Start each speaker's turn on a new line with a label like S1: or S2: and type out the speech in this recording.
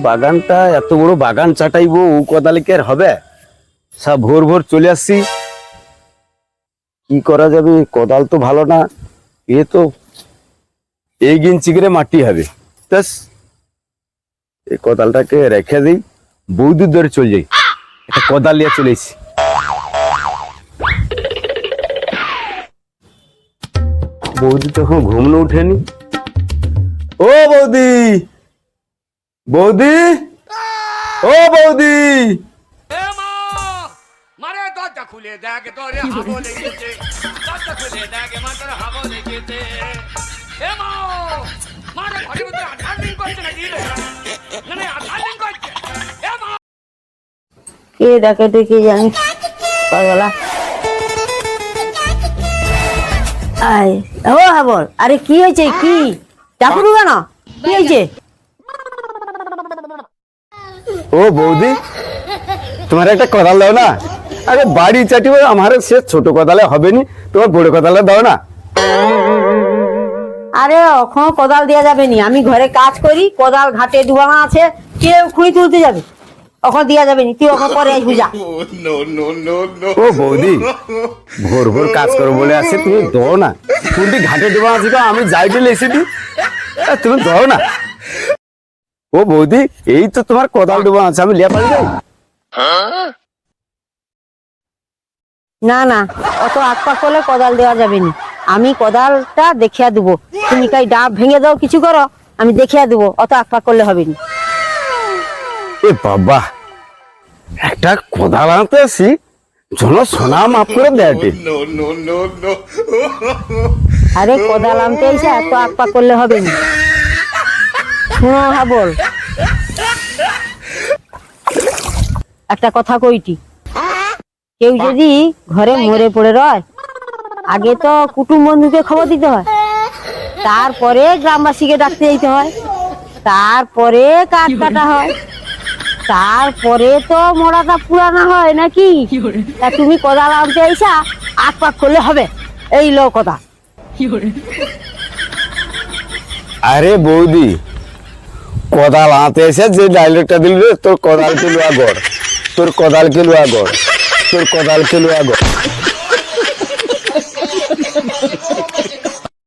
S1: বাগানটা এত বড় বাগান চাটাইবো ও কোদালে কি আর হবে? সব ভোর ভোর চলে আসছি, কি করা যাবে? কোদাল তো ভালো না, এ তো এই ইঞ্চি করে মাটি হবে। ব্যাস এই কোদালটাকে রেখে দিই, বৌদির ধরে চলে যাই, একটা কোদাল নিয়ে চলে এসছি। বৌদি তখন ঘুমনো উঠেনি। ও বৌদি, বৌদি, ও বৌদি,
S2: মারে দরজা খুলে দেখ তোরে হাবো লেগেছে, দরজা খুলে দেখ মারে হাবো লেগেছে। এ মা মারে ঘরের ভিতরে আধারিং করছে নাকি? না না আধারিং করছে। এ মা
S3: কে ডাকে তুই কি জানিস? পাগলা আয় ও হ্যাঁ বল। আরে কি হয়েছে? কি চাপুরু কেন? কি হয়েছে?
S1: ও বৌদি, তোমার একটা কোদাল দাও না। আরে বাড়ি চাটিব, আমার সে ছোট কোদালে হবে নি, তোমার বড় কোদালে দাও না।
S3: আরে ওখানে কোদাল দেওয়া যাবে নি, আমি ঘরে কাজ করি, কোদাল ঘাটে ডুবানো আছে, কেউ খুঁড়ি তুলতে যাবে? ওখানে দেওয়া যাবে নি, তুই ওখানে পরে আসবি যা।
S1: ও বৌদি, ভোর ভোর কাজ করো বলে আসছে, তুমি দাও না। তুমি ঘাটে ডুবা আছি তো আমি যাই বলে এসেছি, তুমি দাও না। ও বৌদি, এই তো তোমার কোদাল ডুবা আছে, আমি লিয়া পারি যাই।
S3: না না, অত আকপাক করলে কোদাল দেওয়া যাবে নি, আমি কোদালটা দেখিয়া দেবো। তুমি কাই ডাব ভেঙে দাও, কিছু করো, আমি দেখিয়া দেবো, অত আকপাক করলে হবে নি।
S1: এ বাবা, একটা কোদাল আনতে আসি, জন সোনা মাফ করে দেয়টি।
S3: আরে কোদাল আনতে এসে এত আকপাক করলে হবে নি। শোনো হ্যাঁ বল, একটা কথা কইটি, কেউ যদি ঘরে মরে পড়ে রয়, আগে তো কুটুম বন্ধুকে খবর দিতে হয়, তারপরে গ্রামবাসীকে ডাকতে যেতে হয়, তারপরে কাঠ কাটা হয়, তারপরে তো মোড়াটা পুরানো হয় নাকি? তা তুমি কোদাল আনতে আইসা আকপাক করলে হবে? এই লো কথা।
S1: আরে বৌদি, কোদাল আনতে এসে যে ডাইলেক্টটা দিল, তোর কোদাল কে লুয়া গড়, তোর কোদাল কে লুয়া গড়, তোর কোদাল কে লুয়া গড়।